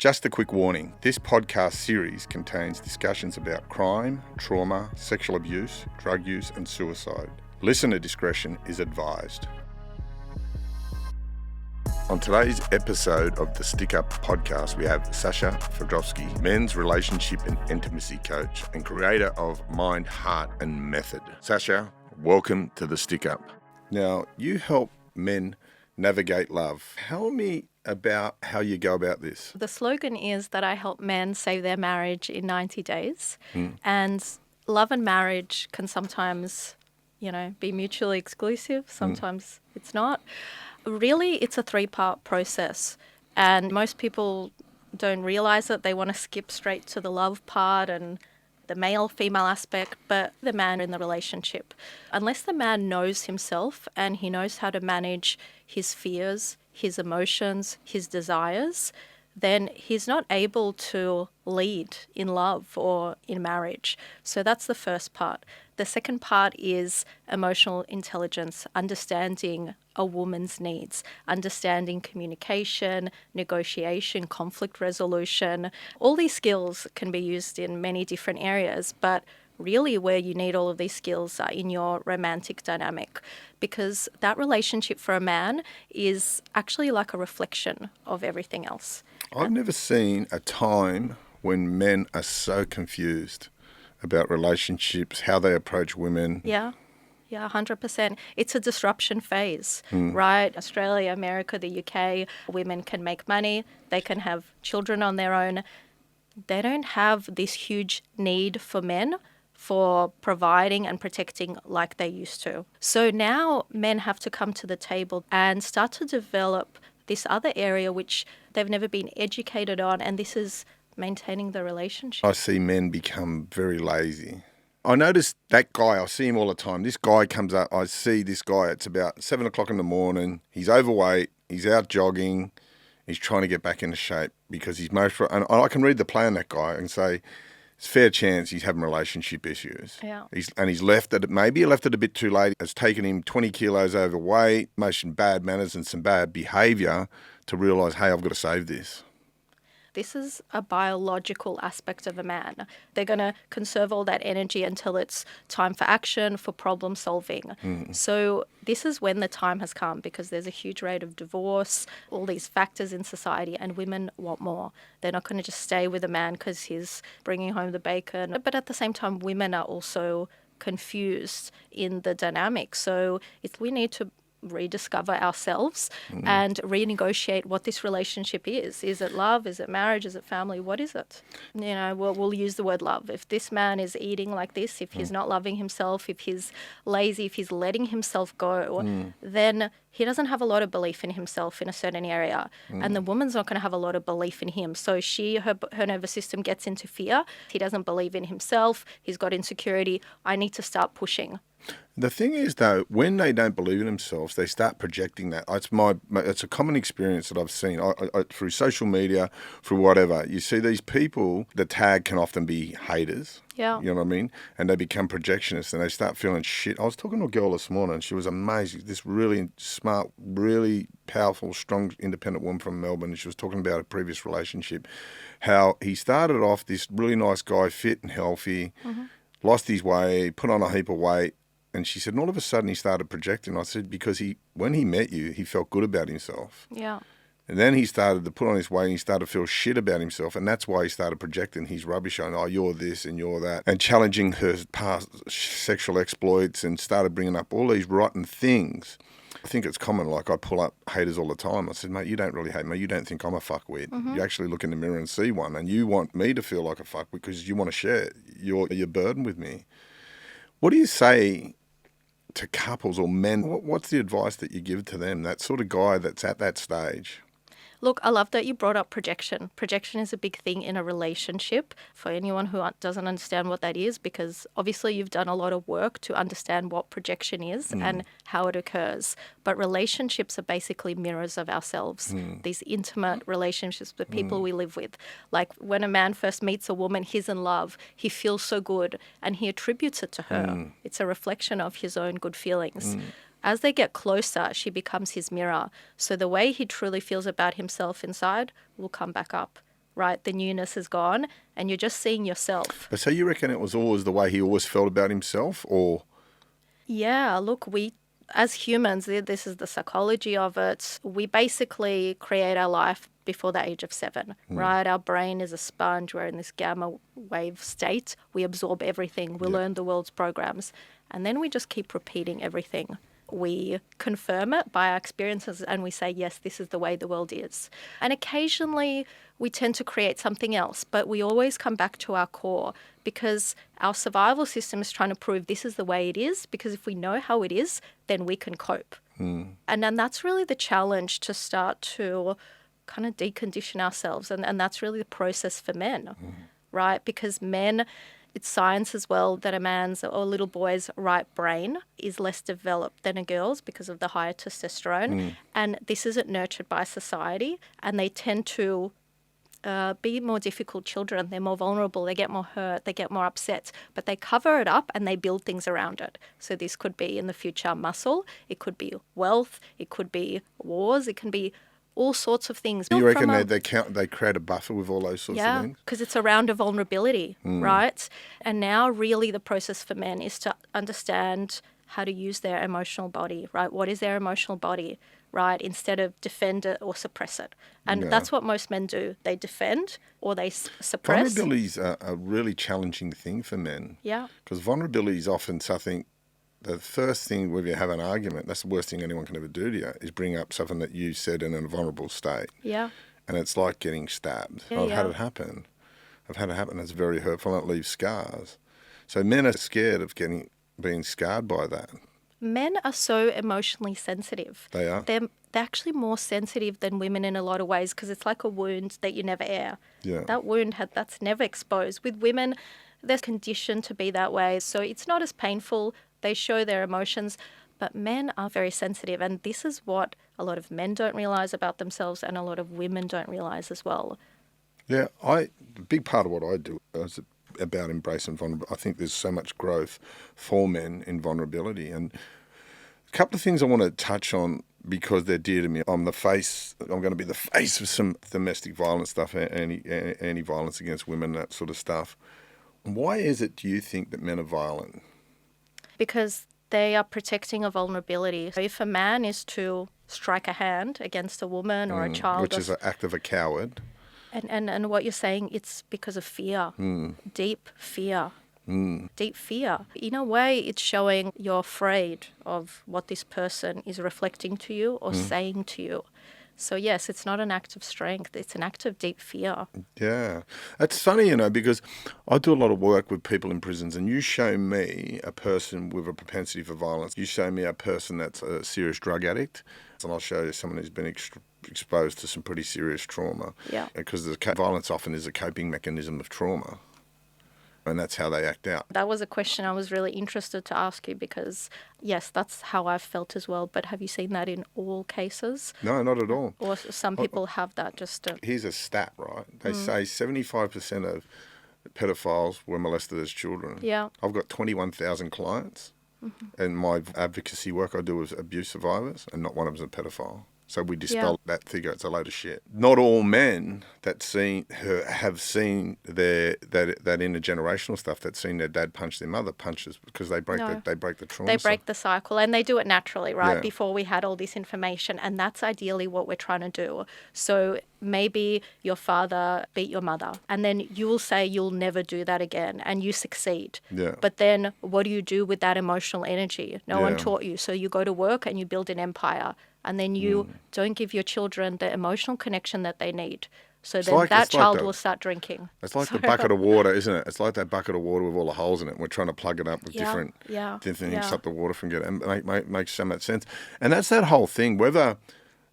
Just a quick warning, this podcast series contains discussions about crime, trauma, sexual abuse, drug use and suicide. Listener discretion is advised. On today's episode of the Stick Up podcast, we have Sasha Fedorovsky, men's relationship and intimacy coach and creator of Mind, Heart and Method. Sasha, welcome to the Stick Up. Now, you help men navigate love. Tell me about how you go about this. The slogan is that I help men save their marriage in 90 days. And love and marriage can sometimes, be mutually exclusive. Sometimes it's not. Really, it's a 3-part process. And most people don't realize it. They want to skip straight to the love part and the male-female aspect, but the man in the relationship. Unless the man knows himself and he knows how to manage his fears, his emotions, his desires, then he's not able to lead in love or in marriage. So that's the first part. The second part is emotional intelligence, understanding a woman's needs, understanding communication, negotiation, conflict resolution. All these skills can be used in many different areas, but really where you need all of these skills are in your romantic dynamic, because that relationship for a man is actually like a reflection of everything else. I've never seen a time when men are so confused about relationships, how they approach women. Yeah, 100%. It's a disruption phase, right? Australia, America, the UK, women can make money, they can have children on their own. They don't have this huge need for men for providing and protecting like they used to. So now men have to come to the table and start to develop this other area which they've never been educated on, and this is maintaining the relationship. I see men become very lazy. I notice that guy, I see him all the time. This guy comes up, I see this guy, it's about 7 o'clock in the morning, he's overweight, he's out jogging, he's trying to get back into shape because he's and I can read the play on that guy and say, it's a fair chance he's having relationship issues. Yeah. He's left it, maybe he left it a bit too late. It's taken him 20 kilos overweight, some bad manners and some bad behaviour to realise, hey, I've got to save this. This is a biological aspect of a man. They're going to conserve all that energy until it's time for action, for problem solving. So this is when the time has come, because there's a huge rate of divorce, all these factors in society, and women want more. They're not going to just stay with a man because he's bringing home the bacon. But at the same time, women are also confused in the dynamic. So if we need to rediscover ourselves and renegotiate what this relationship is. Is it love? Is it marriage? Is it family? What is it? We'll use the word love. If this man is eating like this, if he's not loving himself, if he's lazy, if he's letting himself go, then he doesn't have a lot of belief in himself in a certain area. And the woman's not going to have a lot of belief in him. So her nervous system gets into fear. He doesn't believe in himself. He's got insecurity. I need to start pushing. The thing is, though, when they don't believe in themselves, they start projecting that. It's a common experience that I've seen through social media, through whatever. You see these people, the tag can often be haters. Yeah. You know what I mean? And they become projectionists and they start feeling shit. I was talking to a girl this morning. She was amazing. This really smart, really powerful, strong, independent woman from Melbourne. And she was talking about a previous relationship, how he started off this really nice guy, fit and healthy, lost his weight, put on a heap of weight. And she said, and all of a sudden he started projecting. I said, because when he met you, he felt good about himself. Yeah. And then he started to put on his weight and he started to feel shit about himself. And that's why he started projecting his rubbish on, oh, you're this and you're that. And challenging her past sexual exploits and started bringing up all these rotten things. I think it's common. Like I pull up haters all the time. I said, mate, you don't really hate me. You don't think I'm a fuckwit. You actually look in the mirror and see one. And you want me to feel like a fuckwit because you want to share your burden with me. What do you say to couples or men? What's the advice that you give to them, that sort of guy that's at that stage? Look, I love that you brought up projection. Projection is a big thing in a relationship for anyone who doesn't understand what that is, because obviously you've done a lot of work to understand what projection is and how it occurs. But relationships are basically mirrors of ourselves, these intimate relationships with people we live with. Like when a man first meets a woman, he's in love, he feels so good and he attributes it to her. It's a reflection of his own good feelings. As they get closer, she becomes his mirror. So the way he truly feels about himself inside will come back up. right? The newness is gone and you're just seeing yourself. But so you reckon it was always the way he always felt about himself, or? Yeah, look, we as humans, this is the psychology of it. We basically create our life before the age of 7, right? Our brain is a sponge. We're in this gamma wave state. We absorb everything. We learn the world's programs. And then we just keep repeating everything. We confirm it by our experiences and we say, yes, this is the way the world is. And occasionally we tend to create something else, but we always come back to our core because our survival system is trying to prove this is the way it is, because if we know how it is, then we can cope. And then that's really the challenge, to start to kind of decondition ourselves. And that's really the process for men, right? Because men, it's science as well that a man's or a little boy's right brain is less developed than a girl's because of the higher testosterone. And this isn't nurtured by society. And they tend to be more difficult children. They're more vulnerable. They get more hurt. They get more upset. But they cover it up and they build things around it. So this could be in the future muscle. It could be wealth. It could be wars. It can be all sorts of things. You reckon they create a buffer with all those sorts of things? Yeah, because it's around a vulnerability, right? And now really the process for men is to understand how to use their emotional body, right? What is their emotional body, right? Instead of defend it or suppress it. And that's what most men do. They defend or they suppress. Vulnerability is a really challenging thing for men. Yeah. Because vulnerability is often something, the first thing when you have an argument, that's the worst thing anyone can ever do to you, is bring up something that you said in a vulnerable state. Yeah. And it's like getting stabbed. I've had it happen. It's very hurtful and it leaves scars. So men are scared of being scarred by that. Men are so emotionally sensitive. They are. They're actually more sensitive than women in a lot of ways, because it's like a wound that you never air. Yeah. That wound that's never exposed. With women, they're conditioned to be that way, so it's not as painful. They show their emotions, but men are very sensitive, and this is what a lot of men don't realise about themselves and a lot of women don't realise as well. Yeah, a big part of what I do is about embracing vulnerability. I think there's so much growth for men in vulnerability. And a couple of things I want to touch on because they're dear to me. I'm going to be the face of some domestic violence stuff, anti-violence against women, that sort of stuff. Why is it, do you think, that men are violent? Because they are protecting a vulnerability. So if a man is to strike a hand against a woman or a child... Which is an act of a coward. And what you're saying, it's because of fear, deep fear. Deep fear. In a way, it's showing you're afraid of what this person is reflecting to you or saying to you. So yes, it's not an act of strength, it's an act of deep fear. Yeah. It's funny, because I do a lot of work with people in prisons, and you show me a person with a propensity for violence. You show me a person that's a serious drug addict, and I'll show you someone who's been exposed to some pretty serious trauma. Yeah. Because violence often is a coping mechanism of trauma. And that's how they act out. That was a question I was really interested to ask you because, yes, that's how I've felt as well. But have you seen that in all cases? No, not at all. Or some people have that just to... Here's a stat, right? They say 75% of pedophiles were molested as children. Yeah. I've got 21,000 clients. And my advocacy work I do with abuse survivors, and not one of them is a pedophile. So we dispel that figure. It's a load of shit. Not all men that have seen that intergenerational stuff, that's seen their dad punch their mother, punches because they break the trauma. They break the cycle, and they do it naturally, right? Yeah. Before we had all this information, and that's ideally what we're trying to do. So maybe your father beat your mother, and then you will say you'll never do that again, and you succeed. Yeah. But then what do you do with that emotional energy? No one taught you, so you go to work and you build an empire. And then you don't give your children the emotional connection that they need. So then that child will start drinking. It's like the bucket of water, isn't it? It's like that bucket of water with all the holes in it. We're trying to plug it up with different things, stop the water from getting... It makes so much sense. And that's that whole thing, and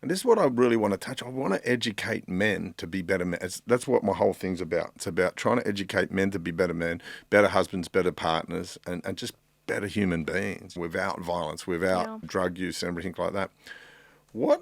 this is what I really want to touch on. I want to educate men to be better men. That's what my whole thing's about. It's about trying to educate men to be better men, better husbands, better partners, and just better human beings without violence, without drug use and everything like that. You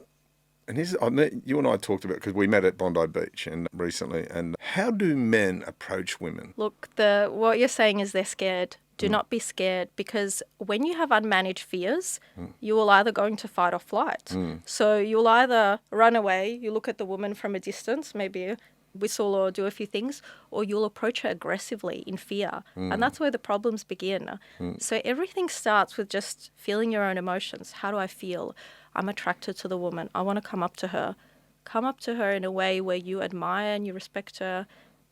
and I talked about, because we met at Bondi Beach recently, and how do men approach women? Look, what you're saying is they're scared. Do not be scared, because when you have unmanaged fears, you will either go into fight or flight. So you'll either run away, you look at the woman from a distance, maybe whistle or do a few things, or you'll approach her aggressively in fear. And that's where the problems begin. So everything starts with just feeling your own emotions. How do I feel? I'm attracted to the woman. I want to come up to her. Come up to her in a way where you admire and you respect her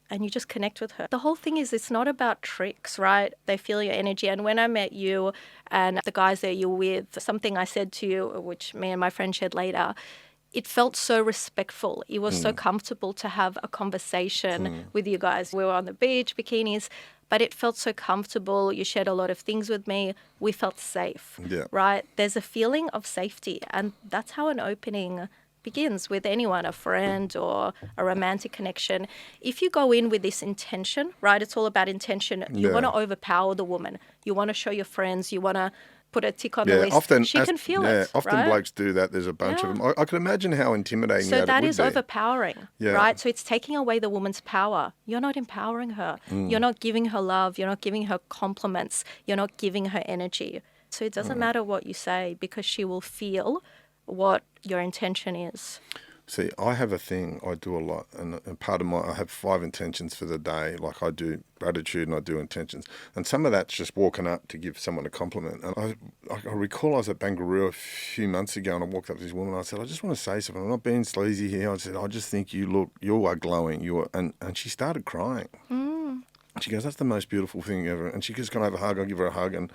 and you just connect with her. The whole thing is it's not about tricks, right? They feel your energy. And when I met you and the guys that you're with, something I said to you, which me and my friend shared later, it felt so respectful. It was so comfortable to have a conversation with you guys. We were on the beach, bikinis, but it felt so comfortable. You shared a lot of things with me. We felt safe, right? There's a feeling of safety, and that's how an opening begins with anyone, a friend or a romantic connection. If you go in with this intention, right, it's all about intention. You want to overpower the woman. You want to show your friends. You want to put a tick on the list. Often, she can feel it, often right? blokes do that. There's a bunch of them. I can imagine how intimidating that would be. So that is overpowering, right? So it's taking away the woman's power. You're not empowering her. You're not giving her love. You're not giving her compliments. You're not giving her energy. So it doesn't matter what you say because she will feel what your intention is. See, I have a thing I do a lot, and part of I have 5 intentions for the day. Like I do gratitude and I do intentions, and some of that's just walking up to give someone a compliment. And I recall I was at Banger a few months ago, and I walked up to this woman. And I said, "I just want to say something. I'm not being sleazy here." I said, "I just think you are glowing. And she started crying. She goes, "That's the most beautiful thing ever." And she goes, "Can I have a hug?" I give her a hug, and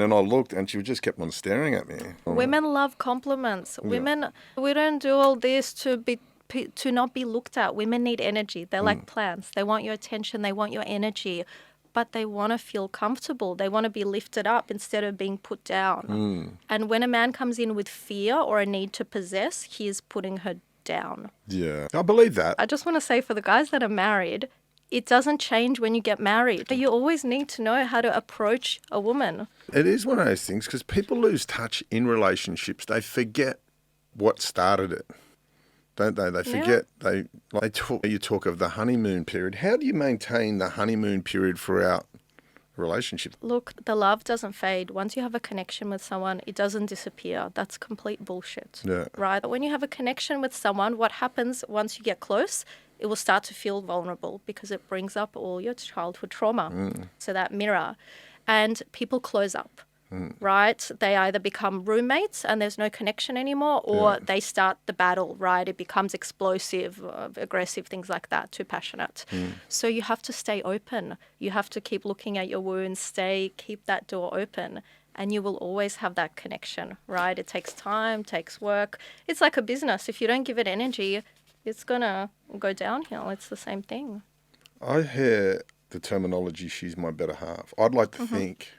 then I looked, and she just kept on staring at me. Women love compliments. Women, we don't do all this to not be looked at. Women need energy. They're like plants. They want your attention. They want your energy, but they want to feel comfortable. They want to be lifted up instead of being put down. And when a man comes in with fear or a need to possess, he is putting her down. Yeah, I believe that. I just want to say for the guys that are married, it doesn't change when you get married. You always need to know how to approach a woman. It is one of those things because people lose touch in relationships. They forget what started it, don't they? They forget. You talk of the honeymoon period. How do you maintain the honeymoon period throughout a relationship? Look, the love doesn't fade. Once you have a connection with someone, it doesn't disappear. That's complete bullshit, right? But when you have a connection with someone, what happens once you get close? It will start to feel vulnerable because it brings up all your childhood trauma. So that mirror. And people close up, right? They either become roommates and there's no connection anymore, or they start the battle, right? It becomes explosive, aggressive, things like that, too passionate. So you have to stay open. You have to keep looking at your wounds, keep that door open. And you will always have that connection, right? It takes time, takes work. It's like a business. If you don't give it energy, it's going to go downhill. It's the same thing. I hear the terminology, she's my better half. I'd like to think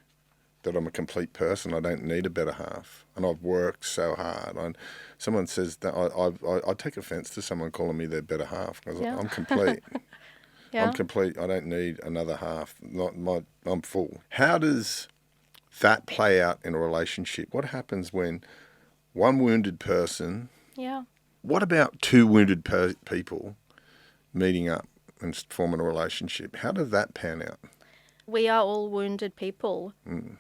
that I'm a complete person. I don't need a better half. And I've worked so hard. Someone says that I take offence to someone calling me their better half because I'm complete. I'm complete. I don't need another half. I'm full. How does that play out in a relationship? What happens when one wounded person... What about 2 wounded people meeting up and forming a relationship? How does that pan out? We are all wounded people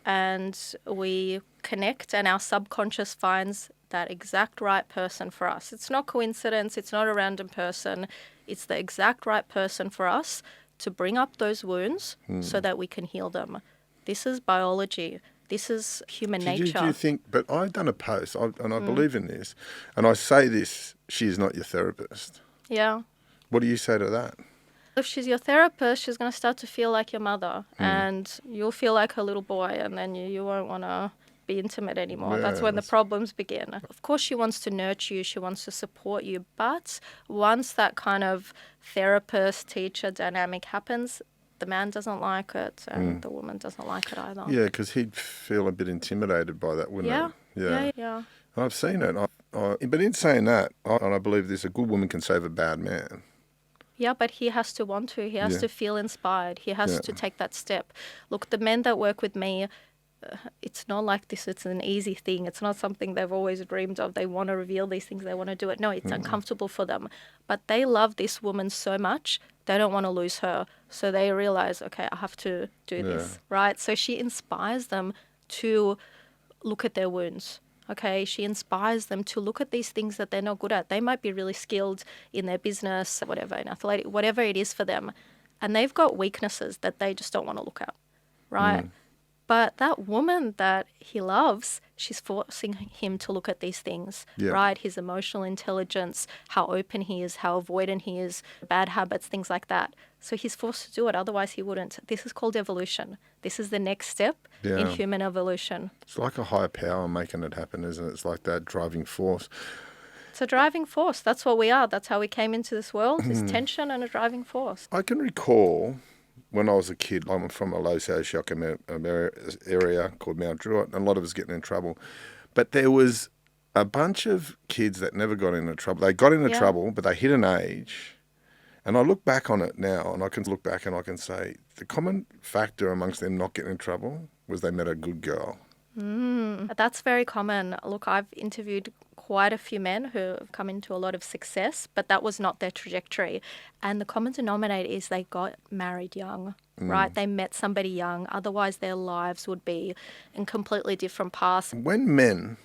and we connect and our subconscious finds that exact right person for us. It's not coincidence. It's not a random person. It's the exact right person for us to bring up those wounds so that we can heal them. This is biology. This is human nature. Do you think, but I've done a post, and I believe in this, and I say this, she is not your therapist. Yeah. What do you say to that? If she's your therapist, she's going to start to feel like your mother, and you'll feel like her little boy, and then you won't want to be intimate anymore. That's when the problems begin. Of course, she wants to nurture you, she wants to support you, but once that kind of therapist-teacher dynamic happens, the man doesn't like it and the woman doesn't like it either. Yeah, because he'd feel a bit intimidated by that, wouldn't he? Yeah. I've seen it. But in saying that, I believe this, a good woman can save a bad man. Yeah, but he has to want to. He has to feel inspired. He has to take that step. Look, the men that work with me, it's not like this. It's an easy thing. It's not something they've always dreamed of. They want to reveal these things. They want to do it. No, it's uncomfortable for them. But they love this woman so much, they don't want to lose her. So they realize, okay, I have to do this, right? So she inspires them to look at their wounds. Okay, she inspires them to look at these things that they're not good at. They might be really skilled in their business, whatever, in athletic, whatever it is for them. And they've got weaknesses that they just don't want to look at, right? But that woman that he loves, she's forcing him to look at these things, Yeah. right? His emotional intelligence, how open he is, how avoidant he is, bad habits, things like that. So he's forced to do it. Otherwise, he wouldn't. This is called evolution. This is the next step in Yeah. human evolution. It's like a higher power making it happen, isn't it? It's like that driving force. It's a driving force. That's what we are. That's how we came into this world, this tension and a driving force. I can recall when I was a kid, I'm from a low socioeconomic area called Mount Druitt, and a lot of us getting in trouble. But there was a bunch of kids that never got into trouble. They got into trouble, but they hit an age. And I look back on it now, and I can look back and I can say the common factor amongst them not getting in trouble was they met a good girl. That's very common. Look, I've interviewed quite a few men who have come into a lot of success, but that was not their trajectory. And the common denominator is they got married young, right? They met somebody young. Otherwise, their lives would be in completely different paths. When men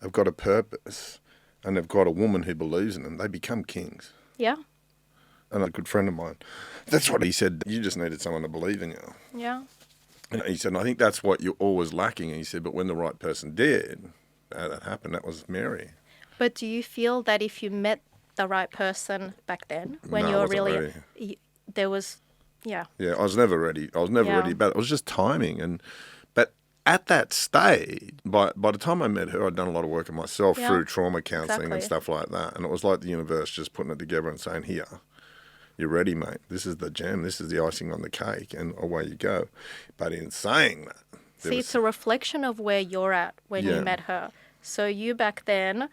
have got a purpose and they've got a woman who believes in them, they become kings. Yeah, And a good friend of mine, that's what he said. You just needed someone to believe in you. yeah. And he said, and I think that's what you're always lacking. And he said, but when the right person did, that happened. That was Mary. But do you feel that if you met the right person back then, when No, I you were wasn't really, ready. there was, yeah. Yeah, I was never ready. I was never Yeah. ready, but it was just timing. But at that stage, by the time I met her, I'd done a lot of work on myself Yeah, through trauma counselling exactly. and stuff like that. And it was like the universe just putting it together and saying, here, you're ready, mate. This is the gem. This is the icing on the cake. And away you go. But in saying that, See, it's a reflection of where you're at when Yeah. you met her. So you back then,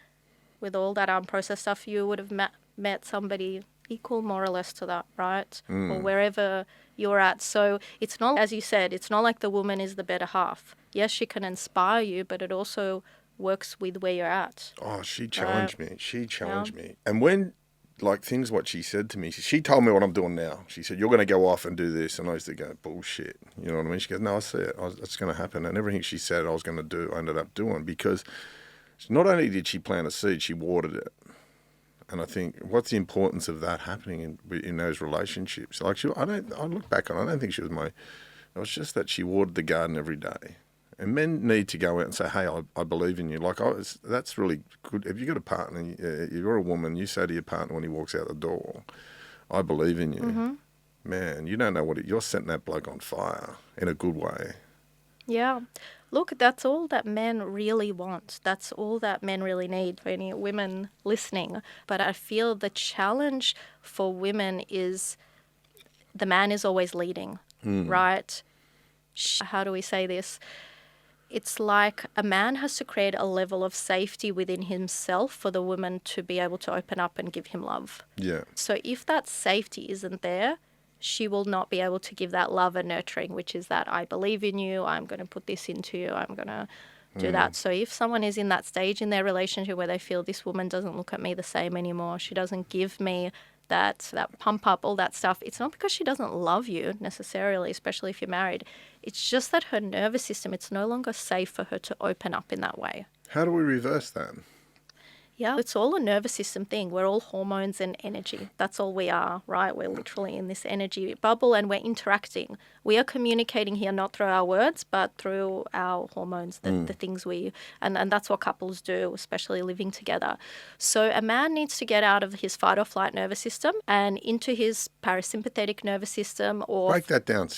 with all that unprocessed stuff, you would have met somebody equal more or less to that, right? Or wherever you're at. So it's not, as you said, it's not like the woman is the better half. Yes, she can inspire you, but it also works with where you're at. oh, she challenged me. She challenged me. And when, like, things what she said to me, she told me what I'm doing now. She said, you're going to go off and do this. And I used to go, bullshit. You know what I mean? She goes, no, I see it. It's going to happen. And everything she said I was going to do, I ended up doing, because not only did she plant a seed, she watered it. And I think, what's the importance of that happening in those relationships? Like, I look back on it, I don't think she was it was just that she watered the garden every day. And men need to go out and say, hey, I believe in you. Like, that's really good. If you've got a partner, you're a woman, you say to your partner when he walks out the door, I believe in you. Man, you don't know you're setting that bloke on fire in a good way. Yeah. Look, that's all that men really want. That's all that men really need, for any women listening. But I feel the challenge for women is the man is always leading, right? How do we say this? It's like a man has to create a level of safety within himself for the woman to be able to open up and give him love. Yeah. So if that safety isn't there, she will not be able to give that love and nurturing, which is that I believe in you, I'm going to put this into you, I'm going to do that. So if someone is in that stage in their relationship where they feel this woman doesn't look at me the same anymore, she doesn't give me that pump up, all that stuff, it's not because she doesn't love you necessarily, especially if you're married. It's just that her nervous system, it's no longer safe for her to open up in that way. How do we reverse that? Yeah, it's all a nervous system thing. We're all hormones and energy. That's all we are, right? We're literally in this energy bubble and we're interacting. We are communicating here not through our words, but through our hormones, the things and that's what couples do, especially living together. So a man needs to get out of his fight or flight nervous system and into his parasympathetic nervous system, or... Break that down.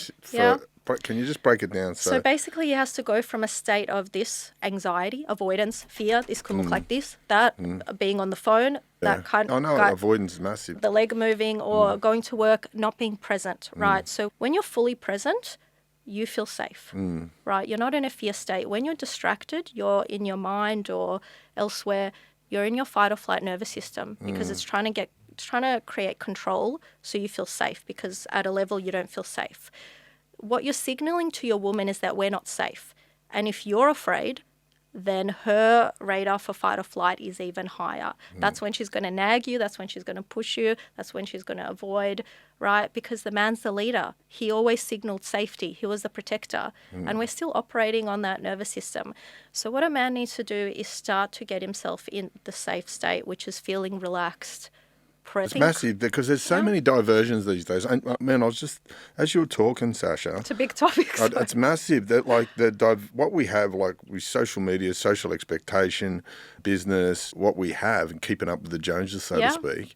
Can you just break it down? So basically he has to go from a state of this anxiety, avoidance, fear, this could look like this, that, being on the phone, that kind of... I know, avoidance is massive. The leg moving or going to work, not being present, right? So when you're fully present, you feel safe, right? You're not in a fear state. When you're distracted, you're in your mind or elsewhere, you're in your fight or flight nervous system because it's trying to create control so you feel safe, because at a level you don't feel safe. What you're signaling to your woman is that we're not safe. And if you're afraid, then her radar for fight or flight is even higher. That's when she's going to nag you. That's when she's going to push you. That's when she's going to avoid, right? Because the man's the leader. He always signaled safety. He was the protector. And we're still operating on that nervous system. So what a man needs to do is start to get himself in the safe state, which is feeling relaxed. It's massive because there's so many diversions these days. And man, I was just, as you were talking, Sasha, It's a big topic. it's massive that what we have, like with social media, social expectation, business, what we have, and keeping up with the Joneses, so to speak,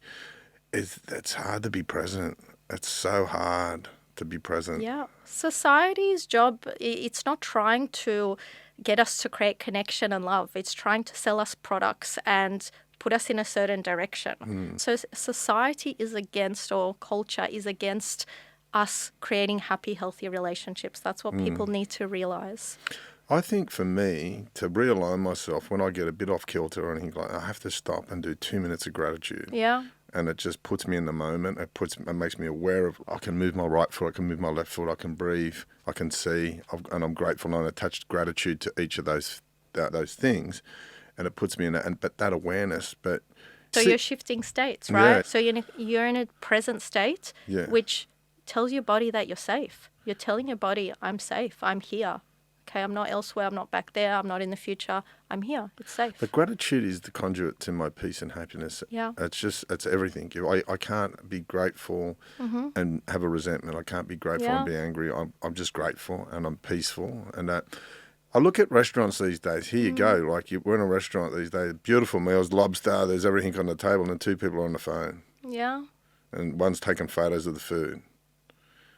it's hard to be present. It's so hard to be present. Yeah. Society's job, it's not trying to get us to create connection and love. It's trying to sell us products and put us in a certain direction. So society is against, or culture is against us creating happy, healthy relationships. That's what people need to realise. I think for me, to realign myself when I get a bit off kilter or anything like that, I have to stop and do 2 minutes of gratitude. Yeah. And it just puts me in the moment. It makes me aware of, I can move my right foot, I can move my left foot, I can breathe, I can see, and I'm grateful and I attach gratitude to each of those things. And it puts me in but that awareness. So you're shifting states, right? Yeah. So you're in a present state, which tells your body that you're safe. You're telling your body, I'm safe, I'm here. Okay, I'm not elsewhere, I'm not back there, I'm not in the future, I'm here, it's safe. But gratitude is the conduit to my peace and happiness. Yeah. It's everything. I can't be grateful and have a resentment. I can't be grateful and be angry. I'm just grateful and I'm peaceful. And that, I look at restaurants these days. Here you go. Like we're in a restaurant these days. Beautiful meals, lobster. There's everything on the table, and 2 people are on the phone. Yeah. And one's taking photos of the food.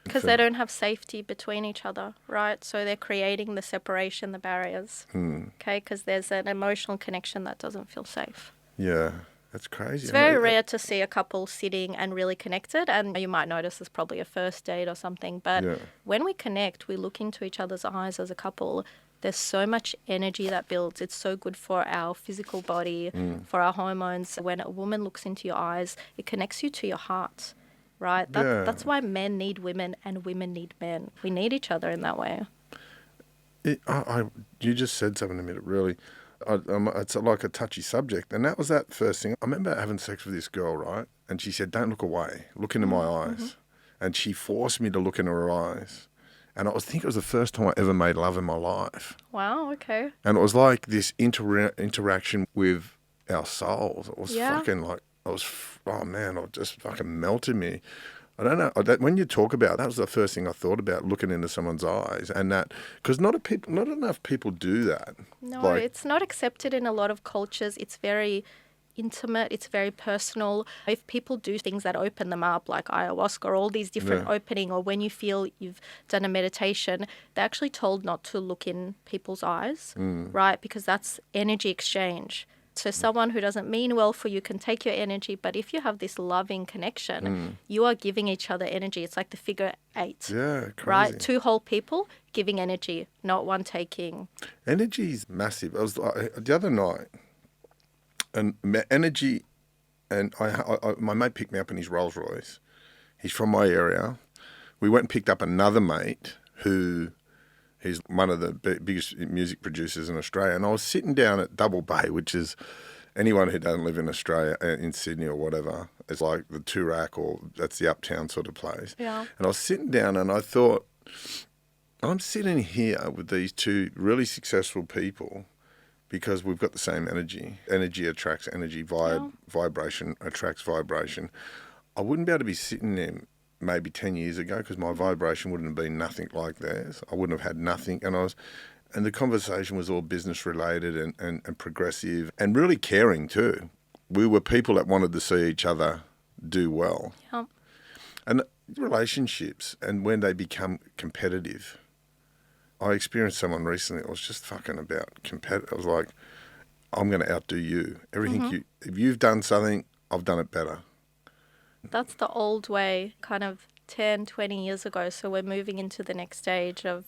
Because they don't have safety between each other, right? So they're creating the separation, the barriers. Okay, because there's an emotional connection that doesn't feel safe. Yeah, that's crazy. It's very rare to see a couple sitting and really connected, and you might notice it's probably a first date or something. But when we connect, we look into each other's eyes as a couple. There's so much energy that builds. It's so good for our physical body, for our hormones. When a woman looks into your eyes, it connects you to your heart, right? That's why men need women and women need men. We need each other in that way. You just said something to me that really, it's like a touchy subject. And that was that first thing. I remember having sex with this girl, right? And she said, don't look away. Look into my eyes. And she forced me to look into her eyes. And I think it was the first time I ever made love in my life. Wow, okay. And it was like this interaction with our souls. It was fucking like, it just fucking melted me. I don't know. When you talk about that was the first thing I thought about, looking into someone's eyes. And that, because not enough people do that. No, it's not accepted in a lot of cultures. It's very intimate, it's very personal. If people do things that open them up, like ayahuasca or all these different opening, or when you feel you've done a meditation, they're actually told not to look in people's eyes, right? Because that's energy exchange. So someone who doesn't mean well for you can take your energy, but if you have this loving connection, you are giving each other energy. It's like the figure 8. Yeah, crazy. Right? 2 whole people giving energy, not one taking. Energy is massive. I was the other night, and energy, and my mate picked me up in his Rolls Royce. He's from my area. We went and picked up another mate who he's one of the biggest music producers in Australia. And I was sitting down at Double Bay, which is anyone who doesn't live in Australia, in Sydney or whatever, it's like the Toorak, or that's the uptown sort of place. Yeah. And I was sitting down and I thought, I'm sitting here with these 2 really successful people because we've got the same energy. Energy attracts energy. Vibration attracts vibration. I wouldn't be able to be sitting there maybe 10 years ago because my vibration wouldn't have been nothing like theirs. I wouldn't have had nothing. And the conversation was all business related and progressive and really caring too. We were people that wanted to see each other do well. Yeah. And relationships, and when they become competitive. I experienced someone recently, it was just fucking about competitive. I was like, I'm going to outdo you. Everything if you've done something, I've done it better. That's the old way, kind of 10, 20 years ago. So we're moving into the next stage of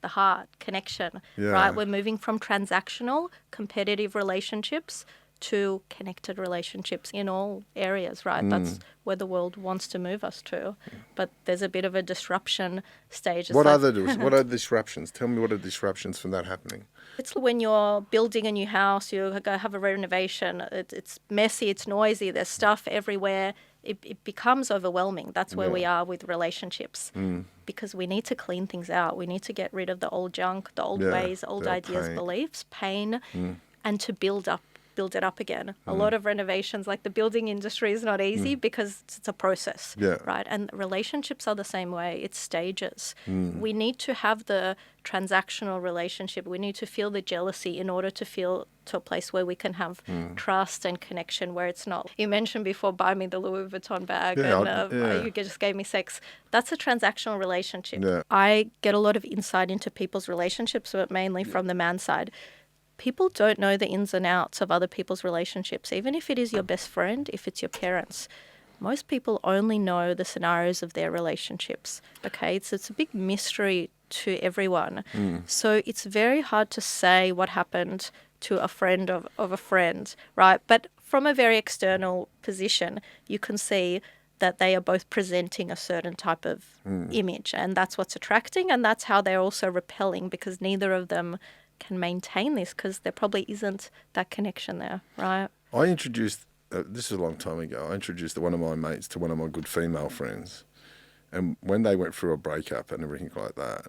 the heart connection, right? We're moving from transactional, competitive relationships to connected relationships in all areas, right? That's where the world wants to move us to. But there's a bit of a disruption stage. What are disruptions? Tell me what are disruptions from that happening? It's when you're building a new house, you go have a renovation, it's messy, it's noisy, there's stuff everywhere. It becomes overwhelming. That's where we are with relationships, because we need to clean things out. We need to get rid of the old junk, the old ways, old ideas, beliefs, pain, and to build it up again. A lot of renovations, like the building industry, is not easy because it's a process, right? And relationships are the same way. It's stages. We need to have the transactional relationship. We need to feel the jealousy in order to feel to a place where we can have trust and connection, where it's not. You mentioned before, buy me the Louis Vuitton bag and you just gave me sex. That's a transactional relationship. Yeah. I get a lot of insight into people's relationships, but mainly from the man side. People don't know the ins and outs of other people's relationships, even if it is your best friend, if it's your parents. Most people only know the scenarios of their relationships, okay? It's a big mystery to everyone. So it's very hard to say what happened to a friend of a friend, right? But from a very external position, you can see that they are both presenting a certain type of image, and that's what's attracting, and that's how they're also repelling, because neither of them can maintain this, because there probably isn't that connection there, right? I introduced, this is a long time ago, I introduced one of my mates to one of my good female friends. And when they went through a breakup and everything like that,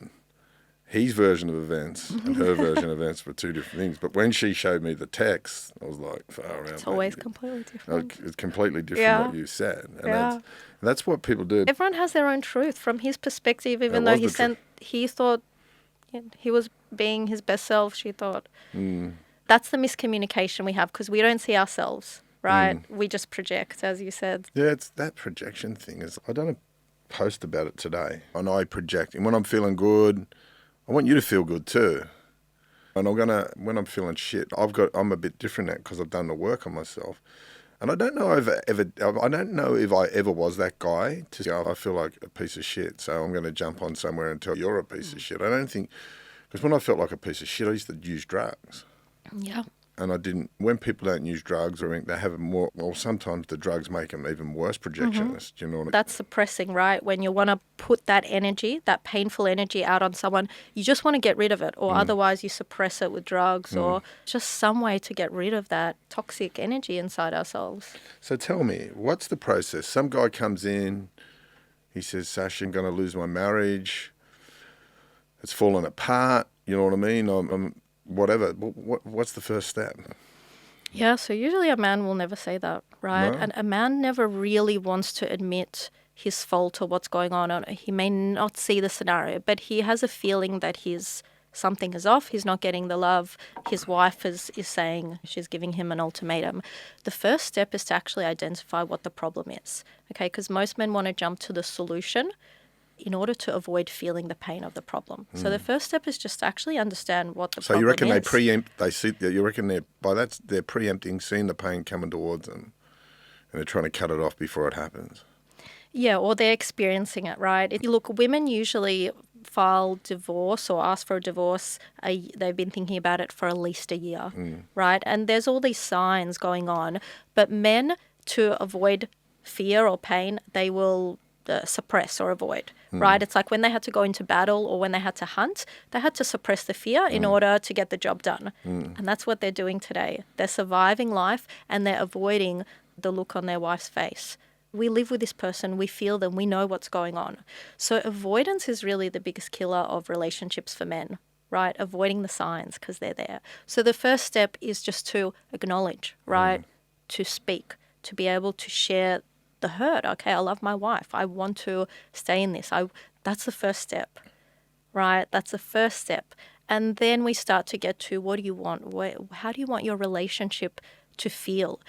his version of events and her version of events were two different things. But when she showed me the text, I was like, far out. It's always completely different. It's completely different what you said. And that's what people do. Everyone has their own truth from his perspective, even though he thought he was being his best self, she thought. That's the miscommunication we have, because we don't see ourselves, right? We just project, as you said. Yeah, it's that projection thing. I done a post about it today, and I project. And when I'm feeling good, I want you to feel good too. And when I'm feeling shit, I'm a bit different now because I've done the work on myself. And I don't know if I ever was that guy to go, I feel like a piece of shit, so I'm going to jump on somewhere and tell you're a piece of shit. I don't think, because when I felt like a piece of shit, I used to use drugs. Yeah. And I didn't, when people don't use drugs, or they have more, well, sometimes the drugs make them even worse projectionists. Do you know what I mean? That's suppressing, right? When you want to put that energy, that painful energy out on someone, you just want to get rid of it, or otherwise you suppress it with drugs or just some way to get rid of that toxic energy inside ourselves. So tell me, what's the process? Some guy comes in, he says, Sasha, I'm going to lose my marriage. It's fallen apart. You know what I mean? I'm whatever. What's the first step? Yeah, so usually a man will never say that, right? No? And a man never really wants to admit his fault or what's going on. He may not see the scenario, but he has a feeling that something is off. He's not getting the love. His wife is saying she's giving him an ultimatum. The first step is to actually identify what the problem is, okay? Because most men want to jump to the solution in order to avoid feeling the pain of the problem. So the first step is just to actually understand what the problem is. So you reckon they preempt, you reckon they're preempting, seeing the pain coming towards them, and they're trying to cut it off before it happens? Yeah, or they're experiencing it, right? Look, women usually file divorce or ask for a divorce. They've been thinking about it for at least a year, right? And there's all these signs going on. But men, to avoid fear or pain, they will suppress or avoid, right? It's like when they had to go into battle or when they had to hunt, they had to suppress the fear in order to get the job done. And that's what they're doing today. They're surviving life and they're avoiding the look on their wife's face. We live with this person, we feel them, we know what's going on. So avoidance is really the biggest killer of relationships for men, right? Avoiding the signs because they're there. So the first step is just to acknowledge, right? To speak, to be able to share the hurt. Okay, I love my wife. I want to stay in this. That's the first step, right? That's the first step. And then we start to get to, what do you want? How do you want your relationship to feel?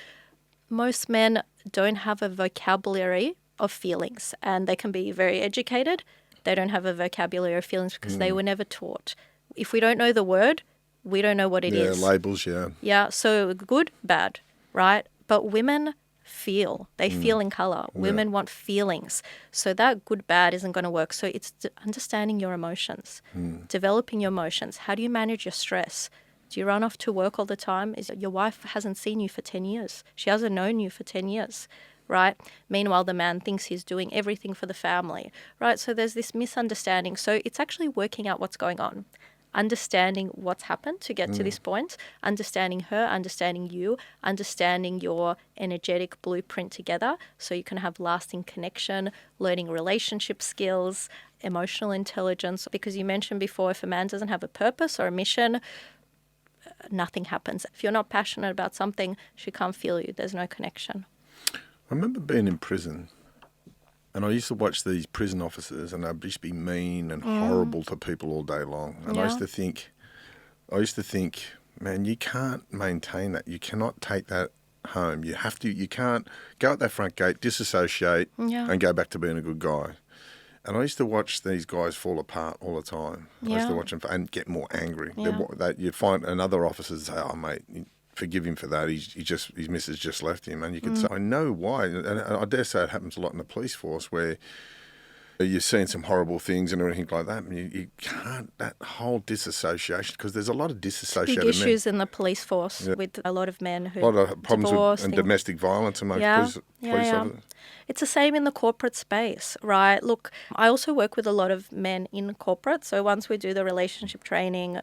Most men don't have a vocabulary of feelings, and they can be very educated. They don't have a vocabulary of feelings because they were never taught. If we don't know the word, we don't know what it is. Yeah, labels, yeah. Yeah, so good, bad, right? But women feel. They feel in colour. Women want feelings. So that good, bad isn't going to work. So it's understanding your emotions, developing your emotions. How do you manage your stress? Do you run off to work all the time? Is your wife hasn't seen you for 10 years. She hasn't known you for 10 years, right? Meanwhile, the man thinks he's doing everything for the family, right? So there's this misunderstanding. So it's actually working out what's going on, understanding what's happened to get to this point, understanding her, understanding you, understanding your energetic blueprint together so you can have lasting connection, learning relationship skills, emotional intelligence. Because you mentioned before, if a man doesn't have a purpose or a mission, nothing happens. If you're not passionate about something, she can't feel you. There's no connection. I remember being in prison, and I used to watch these prison officers, and they'd just be mean and horrible to people all day long. And I used to think, man, you can't maintain that. You cannot take that home. You can't go out that front gate, disassociate, and go back to being a good guy. And I used to watch these guys fall apart all the time. I used to watch them and get more angry. You'd find another officer say, "Oh, mate, forgive him for that. His missus just left him." And you could say, "I know why." And I dare say it happens a lot in the police force where you're seeing some horrible things and everything like that. And you can't, that whole disassociation, because there's a lot of disassociated Big issues in the police force with a lot of men who a lot of problems and domestic violence amongst police officers. It's the same in the corporate space, right? Look, I also work with a lot of men in corporate. So once we do the relationship training,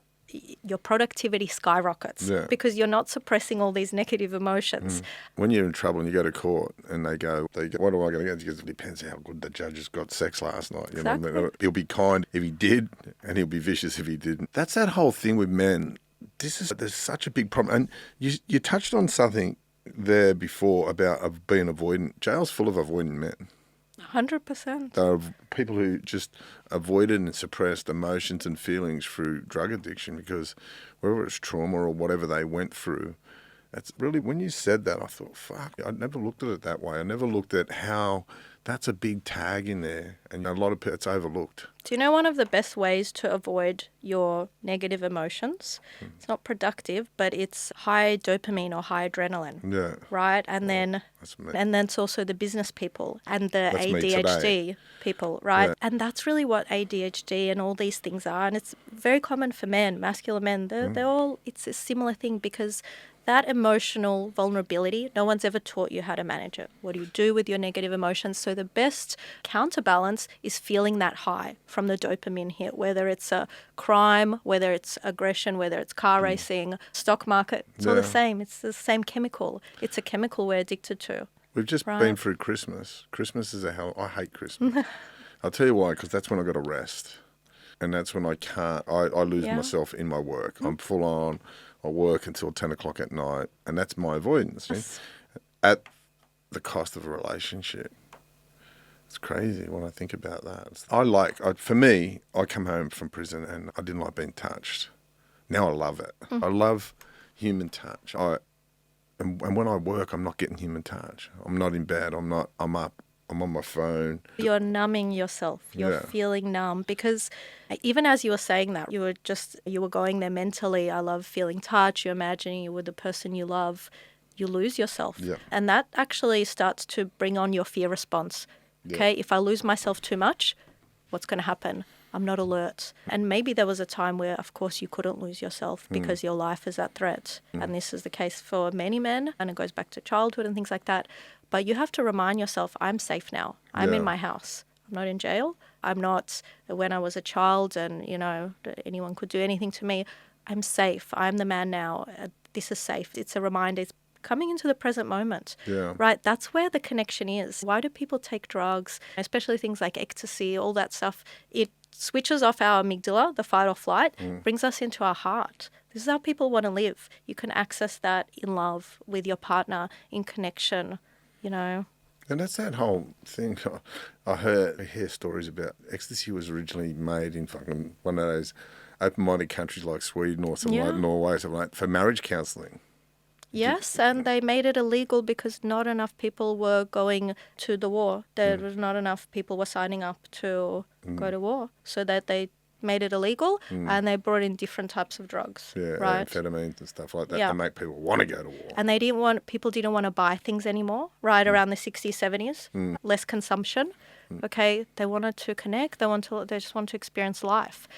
your productivity skyrockets because you're not suppressing all these negative emotions. When you're in trouble and you go to court and they go, what am I going to get? Because it depends how good the judge has got sex last night. You know what I mean? He'll be kind if he did, and he'll be vicious if he didn't. That's that whole thing with men. There's such a big problem. And you touched on something there before about being avoidant. Jail's full of avoidant men. 100%. There are people who just avoided and suppressed emotions and feelings through drug addiction because whether it's trauma or whatever they went through, that's really, when you said that, I thought, fuck, I never looked at it that way. I never looked at how that's a big tag in there, and a lot of people, it's overlooked. Do you know one of the best ways to avoid your negative emotions? It's not productive, but it's high dopamine or high adrenaline. Yeah. Right? And then it's also the business people and the ADHD people, right? Yeah. And that's really what ADHD and all these things are. And it's very common for men, masculine men. They're all, it's a similar thing because that emotional vulnerability, no one's ever taught you how to manage it. What do you do with your negative emotions? So the best counterbalance is feeling that high from the dopamine hit, whether it's a crime, whether it's aggression, whether it's car racing, stock market. It's all the same. It's the same chemical. It's a chemical we're addicted to. We've just been through Christmas. Christmas is a hell. I hate Christmas. I'll tell you why, because that's when I got to rest. And that's when I can't, I lose myself in my work. I'm full on. I work until 10 o'clock at night, and that's my avoidance. Yes. At the cost of a relationship. It's crazy when I think about that. For me, I come home from prison and I didn't like being touched. Now I love it. I love human touch. And when I work, I'm not getting human touch. I'm not in bed. I'm up. I'm on my phone. You're numbing yourself. You're feeling numb because even as you were saying that, you were going there mentally. I love feeling touch. You're imagining you were the person you love. You lose yourself. Yeah. And that actually starts to bring on your fear response. Okay, if I lose myself too much, what's going to happen? I'm not alert. And maybe there was a time where, of course, you couldn't lose yourself because your life is at threat. And this is the case for many men, and it goes back to childhood and things like that. But you have to remind yourself, I'm safe now. I'm in my house. I'm not in jail. I'm not when I was a child and, anyone could do anything to me. I'm safe. I'm the man now. This is safe. It's a reminder. It's coming into the present moment, right? That's where the connection is. Why do people take drugs, especially things like ecstasy, all that stuff? It switches off our amygdala, the fight or flight, brings us into our heart. This is how people want to live. You can access that in love with your partner, in connection, And that's that whole thing. I hear stories about ecstasy was originally made in fucking one of those open-minded countries like Sweden or something like Norway, something like for marriage counselling. Yes, and they made it illegal because not enough people were going to the war. There was not enough people were signing up to go to war, so that they made it illegal and they brought in different types of drugs. Right? Amphetamines and stuff like that to make people want to go to war. And people didn't want to buy things anymore, right, around the 60s, 70s, less consumption. Okay, they wanted to connect, they just want to experience life.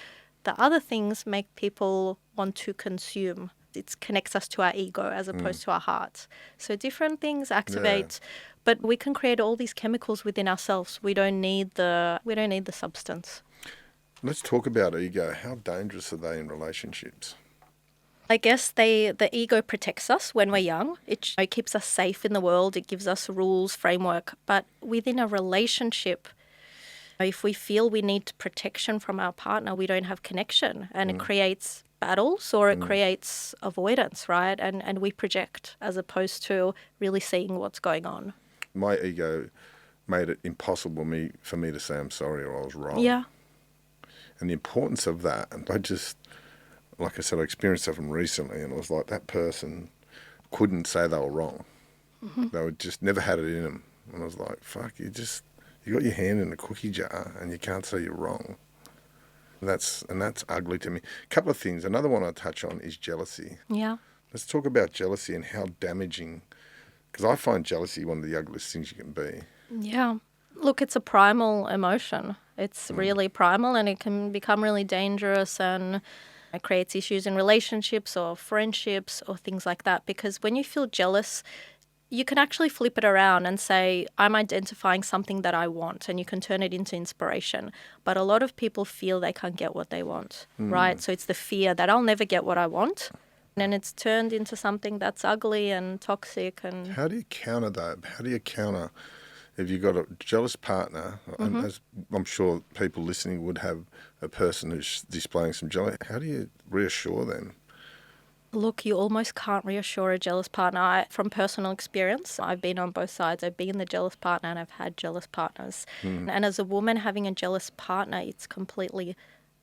The other things make people want to consume. it connects us to our ego as opposed to our heart. So different things activate, but we can create all these chemicals within ourselves. We don't need the substance. Let's talk about ego. How dangerous are they in relationships? I guess the ego protects us when we're young. It keeps us safe in the world. It gives us rules, framework. But within a relationship, if we feel we need protection from our partner, we don't have connection, and it creates battles or it creates avoidance, right? And we project as opposed to really seeing what's going on. My ego made it impossible for me to say I'm sorry or I was wrong. Yeah. And the importance of that, and like I said, I experienced something recently, and it was like that person couldn't say they were wrong. They were just never had it in them. And I was like, fuck, you got your hand in a cookie jar and you can't say you're wrong. And that's ugly to me. A couple of things. Another one I touch on is jealousy. Yeah. Let's talk about jealousy and how damaging, because I find jealousy one of the ugliest things you can be. Yeah. Look, it's a primal emotion. It's really primal, and it can become really dangerous, and it creates issues in relationships or friendships or things like that. Because when you feel jealous, you can actually flip it around and say, I'm identifying something that I want, and you can turn it into inspiration. But a lot of people feel they can't get what they want, right? So it's the fear that I'll never get what I want. And it's turned into something that's ugly and toxic. And how do you counter that? How do you counter if you've got a jealous partner, and as I'm sure people listening would have a person who's displaying some jealousy, how do you reassure them? Look, you almost can't reassure a jealous partner. From personal experience, I've been on both sides. I've been the jealous partner and I've had jealous partners. And as a woman having a jealous partner, it's completely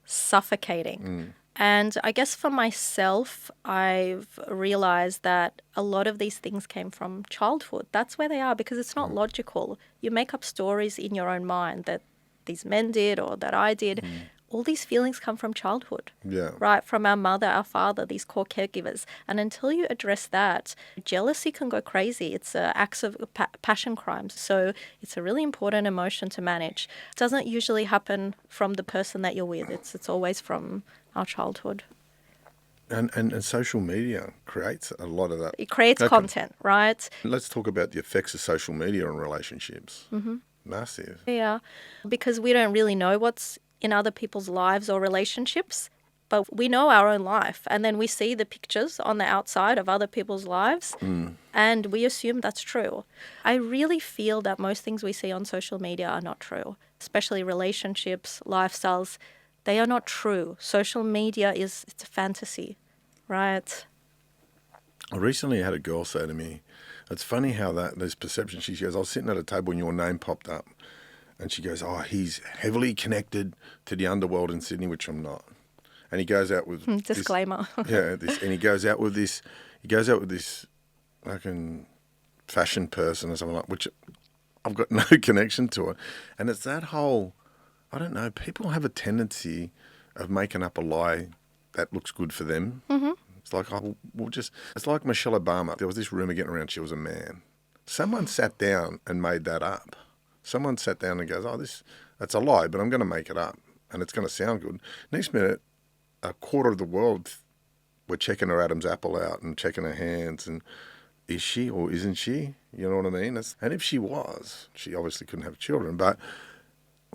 suffocating. And I guess for myself, I've realized that a lot of these things came from childhood. That's where they are, because it's not logical. You make up stories in your own mind that these men did or that I did. All these feelings come from childhood, right? From our mother, our father, these core caregivers. And until you address that, jealousy can go crazy. It's acts of passion crimes. So it's a really important emotion to manage. It doesn't usually happen from the person that you're with. It's always from our childhood. And social media creates a lot of that. It creates content, right? Let's talk about the effects of social media on relationships. Massive. Yeah, because we don't really know what's in other people's lives or relationships, but we know our own life, and then we see the pictures on the outside of other people's lives and we assume that's true. I really feel that most things we see on social media are not true, especially relationships, lifestyles. They are not true. Social media it's a fantasy, right? I recently had a girl say to me, it's funny how there's perception. She goes, I was sitting at a table and your name popped up. And she goes, oh, he's heavily connected to the underworld in Sydney, which I'm not. And he goes out with disclaimer. And he goes out with this fucking fashion person or something like, which I've got no connection to it. And it's that whole, I don't know, people have a tendency of making up a lie that looks good for them. It's like, it's like Michelle Obama. There was this rumor getting around she was a man. Someone sat down and made that up. Someone sat down and goes, oh, that's a lie, but I'm going to make it up, and it's going to sound good. Next minute, a quarter of the world were checking her Adam's apple out and checking her hands, and is she or isn't she? You know what I mean? And if she was, she obviously couldn't have children, but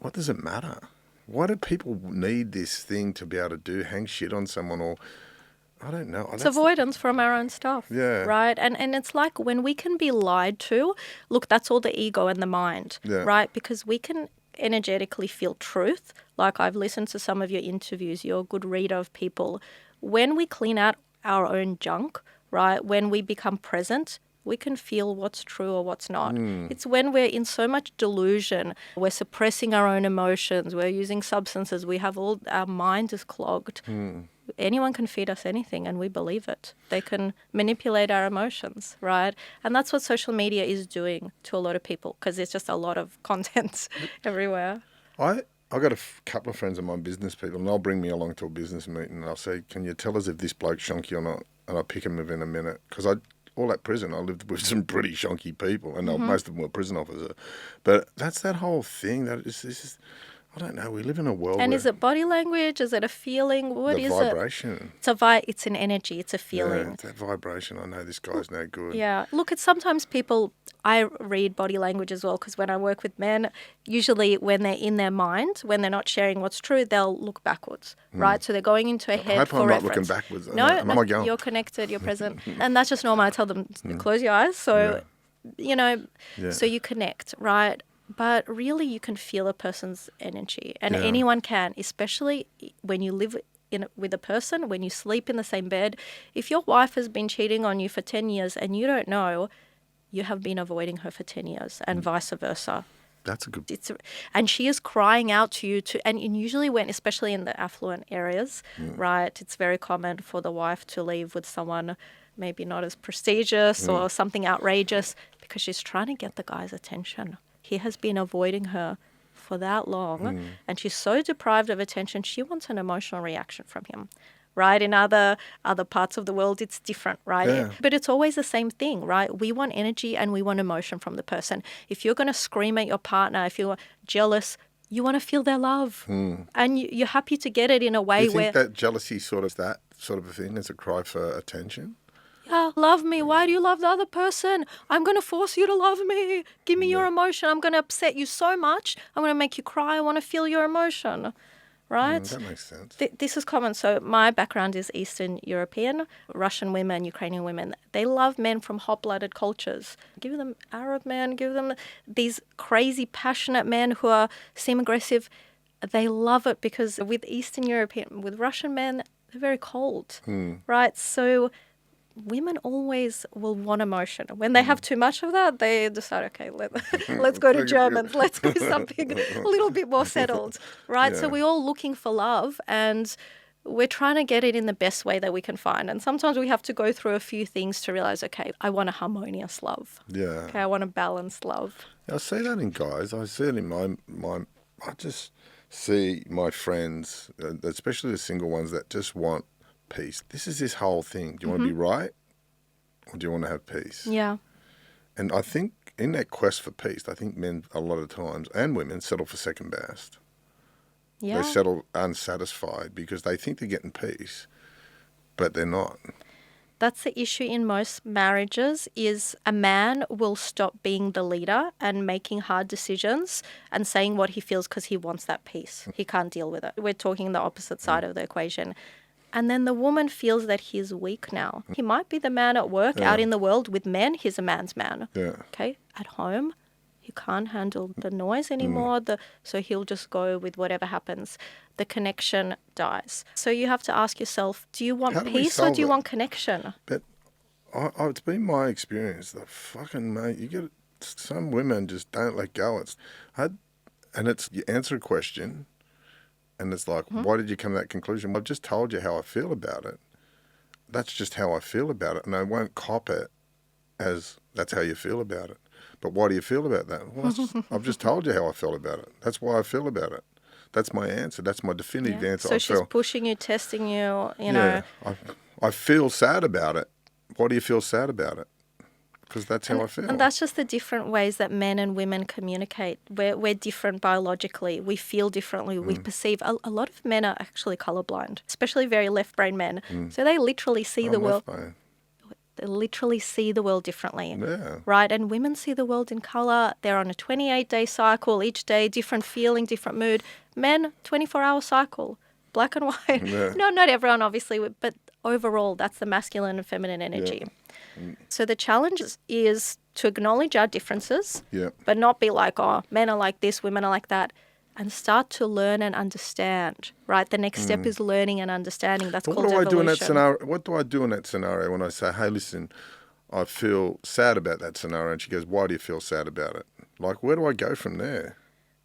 what does it matter? Why do people need this thing to be able to hang shit on someone or... I don't know. It's avoidance from our own stuff, right? And it's like when we can be lied to, look, that's all the ego and the mind, right? Because we can energetically feel truth. Like I've listened to some of your interviews, you're a good reader of people. When we clean out our own junk, right, when we become present, we can feel what's true or what's not. It's when we're in so much delusion, we're suppressing our own emotions, we're using substances, our mind is clogged. Anyone can feed us anything and we believe it. They can manipulate our emotions, right? And that's what social media is doing to a lot of people, because there's just a lot of content everywhere. I've got a couple of friends of mine, business people, and they'll bring me along to a business meeting and I'll say, can you tell us if this bloke's shonky or not? And I'll pick him within a minute, because all that prison, I lived with some pretty shonky people, and most of them were prison officers. But that's that whole thing that I don't know. We live in a world And where is it body language? Is it a feeling? What the is vibration. it? It's an energy. It's a feeling. Yeah, it's that vibration. I know this guy's no good. Yeah. Look, it's sometimes people, I read body language as well, because when I work with men, usually when they're in their mind, when they're not sharing what's true, they'll look backwards, right? So they're going into a head I hope for I'm not reference. looking backwards. No, Am I going? you're connected, you're present. And that's just normal. I tell them, close your eyes. So, you know, so you connect, right? But really you can feel a person's energy. And anyone can, especially when you live with a person, when you sleep in the same bed. If your wife has been cheating on you for 10 years and you don't know, you have been avoiding her for 10 years and vice versa. That's a good... And she is crying out to you and usually when, especially in the affluent areas, right, it's very common for the wife to leave with someone maybe not as prestigious or something outrageous because she's trying to get the guy's attention. He has been avoiding her for that long and she's so deprived of attention, she wants an emotional reaction from him. Right? In other parts of the world, it's different, right? Yeah. But it's always the same thing, right? We want energy and we want emotion from the person. If you're going to scream at your partner, if you're jealous, you want to feel their love. And you're happy to get it in a way Do you where... think that jealousy sort of that sort of a thing is a cry for attention? Yeah, love me. Why do you love the other person? I'm going to force you to love me. Give me your emotion. I'm going to upset you so much. I'm going to make you cry. I want to feel your emotion. Right? That makes sense. This is common. So my background is Eastern European, Russian women, Ukrainian women. They love men from hot-blooded cultures. Give them Arab men, give them these crazy, passionate men who seem aggressive. They love it because with Eastern European, with Russian men, they're very cold, right? So women always will want emotion. When they have too much of that, they decide, okay, let's go to Germans. Let's go something a little bit more settled, right? So we're all looking for love and we're trying to get it in the best way that we can find. And sometimes we have to go through a few things to realize, okay, I want a harmonious love. Yeah. Okay, I want a balanced love. I see that in guys. I see it in my I just see my friends, especially the single ones that just want peace. This is this whole thing. Do you want to be right or do you want to have peace? Yeah. And I think in that quest for peace, I think men a lot of times and women settle for second best. Yeah. They settle unsatisfied because they think they're getting peace, but they're not. That's the issue in most marriages is a man will stop being the leader and making hard decisions and saying what he feels because he wants that peace. He can't deal with it. We're talking the opposite side of the equation. And then the woman feels that he's weak now. He might be the man at work, out in the world with men. He's a man's man. Yeah. Okay? At home, he can't handle the noise anymore. So he'll just go with whatever happens. The connection dies. So you have to ask yourself, do you want peace or do you want connection? But it's been my experience. The fucking mate, you get some women just don't let go. You answer a question. And it's like, why did you come to that conclusion? I've just told you how I feel about it. That's just how I feel about it. And I won't cop it as that's how you feel about it. But why do you feel about that? Well, I've just told you how I feel about it. That's why I feel about it. That's my answer. That's my definitive answer. So she's pushing you, testing you, you know. I feel sad about it. Why do you feel sad about it? Because that's how I feel. And that's just the different ways that men and women communicate. We're different biologically. We feel differently. We perceive. A lot of men are actually colorblind, especially very left-brain men. So they literally see the world. They literally see the world differently. Yeah. Right? And women see the world in color. They're on a 28-day cycle. Each day, different feeling, different mood. Men, 24-hour cycle. Black and white. Yeah. No, not everyone, obviously, but overall, that's the masculine and feminine energy. So the challenge is to acknowledge our differences, but not be like, oh, men are like this, women are like that, and start to learn and understand, right? The next step is learning and understanding. That's called evolution. What do I do in that scenario when I say, hey, listen, I feel sad about that scenario? And she goes, why do you feel sad about it? Like, where do I go from there?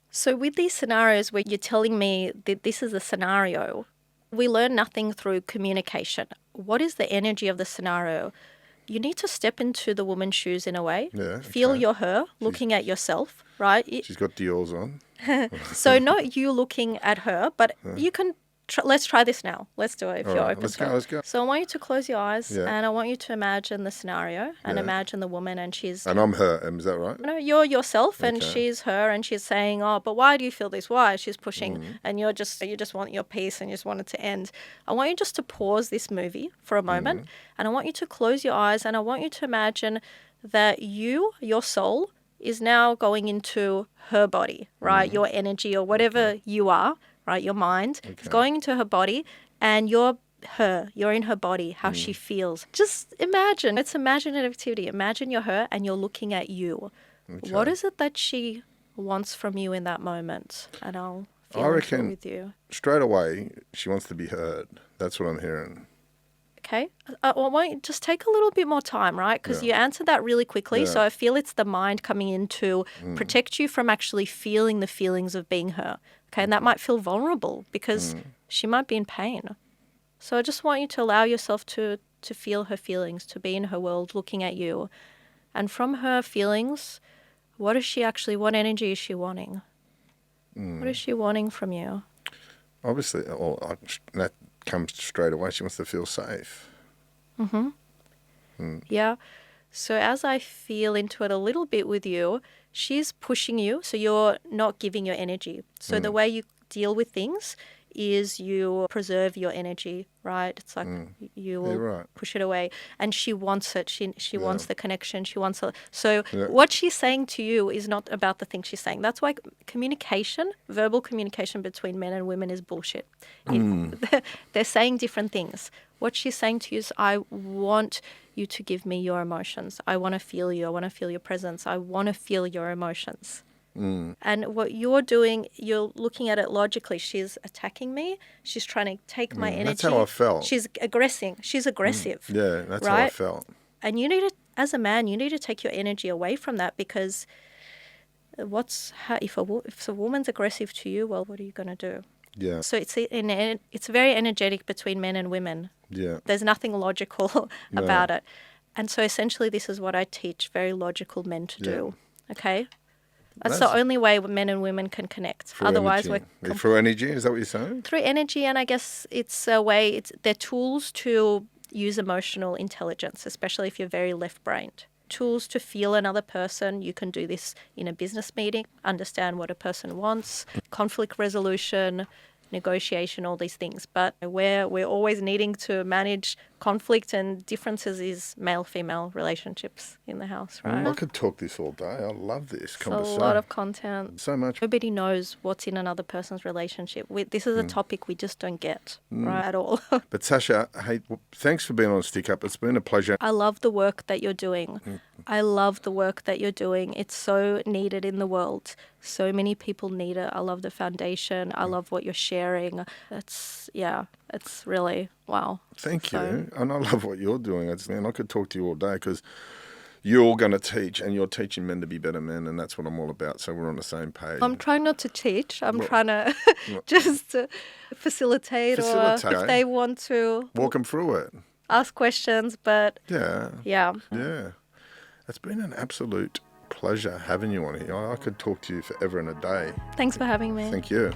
So with these scenarios where you're telling me that this is a scenario, we learn nothing through communication. What is the energy of the scenario? You need to step into the woman's shoes in a way. Yeah, Feel you're her, looking at yourself, right? She's got Dior's on. So not you looking at her, but you can let's try this now. Let's do it if All you're right, open let's to go, it. let's go. So I want you to close your eyes Yeah. and I want you to imagine the scenario and Yeah. imagine the woman and she's... And I'm her, is that right? No, you're yourself and Okay. she's her and she's saying, oh, but why do you feel this? Why? She's pushing Mm. and you just want your peace and you just want it to end. I want you just to pause this movie for a moment and I want you to close your eyes and I want you to imagine that your soul, is now going into her body, right? Your energy or whatever you are, right? Your mind is going into her body and you're in her body, how she feels. Just imagine, it's imaginative activity. Imagine you're her and you're looking at you. Okay. What is it that she wants from you in that moment? And I'll I feel into it reckon with you. straight away she wants to be heard. That's what I'm hearing. Okay. Well, why don't you just take a little bit more time, right? Because you answered that really quickly. Yeah. So I feel it's the mind coming in to protect you from actually feeling the feelings of being her. Okay. And that might feel vulnerable because she might be in pain. So I just want you to allow yourself to feel her feelings, to be in her world looking at you. And from her feelings, what energy is she wanting? What is she wanting from you? Obviously, that comes straight away. She wants to feel safe. Yeah. So as I feel into it a little bit with you, she's pushing you, so you're not giving your energy. So the way you deal with things is you preserve your energy, right? It's like you will push it away. And she wants it. She wants the connection. She wants it. So what she's saying to you is not about the thing she's saying. That's why communication, verbal communication between men and women is bullshit. They're saying different things. What she's saying to you is, I want you to give me your emotions. I want to feel you. I want to feel your presence. I want to feel your emotions. And what you're doing, you're looking at it logically. She's attacking me. She's trying to take my energy. That's how I felt. She's aggressing. She's aggressive. Yeah, that's how I felt. And you need to, as a man, you need to take your energy away from that because if a woman's aggressive to you, well, what are you going to do? Yeah. So it's very energetic between men and women. Yeah. There's nothing logical about it. And so essentially this is what I teach very logical men to do. Okay? That's the only way men and women can connect. Otherwise, through energy, is that what you're saying? Through energy, and I guess it's a way. They're tools to use emotional intelligence, especially if you're very left-brained. Tools to feel another person. You can do this in a business meeting, understand what a person wants, conflict resolution, negotiation, all these things. But where we're always needing to manage conflict and differences is male-female relationships in the house, right? I could talk this all day. I love this conversation. A lot of content. So much. Nobody knows what's in another person's relationship. This is a topic we just don't get, right, at all. But Sasha, hey, thanks for being on Stick Up. It's been a pleasure. I love the work that you're doing. I love the work that you're doing. It's so needed in the world. So many people need it. I love the foundation. I love what you're sharing. It's really, wow. Thank you. And I love what you're doing. I could talk to you all day because you're going to teach and you're teaching men to be better men, and that's what I'm all about. So we're on the same page. I'm trying not to teach. I'm trying to just facilitate, or if they want to walk them through it. Ask questions, but yeah. It's been an absolute pleasure having you on here. I could talk to you forever and a day. Thanks for having me. Thank you.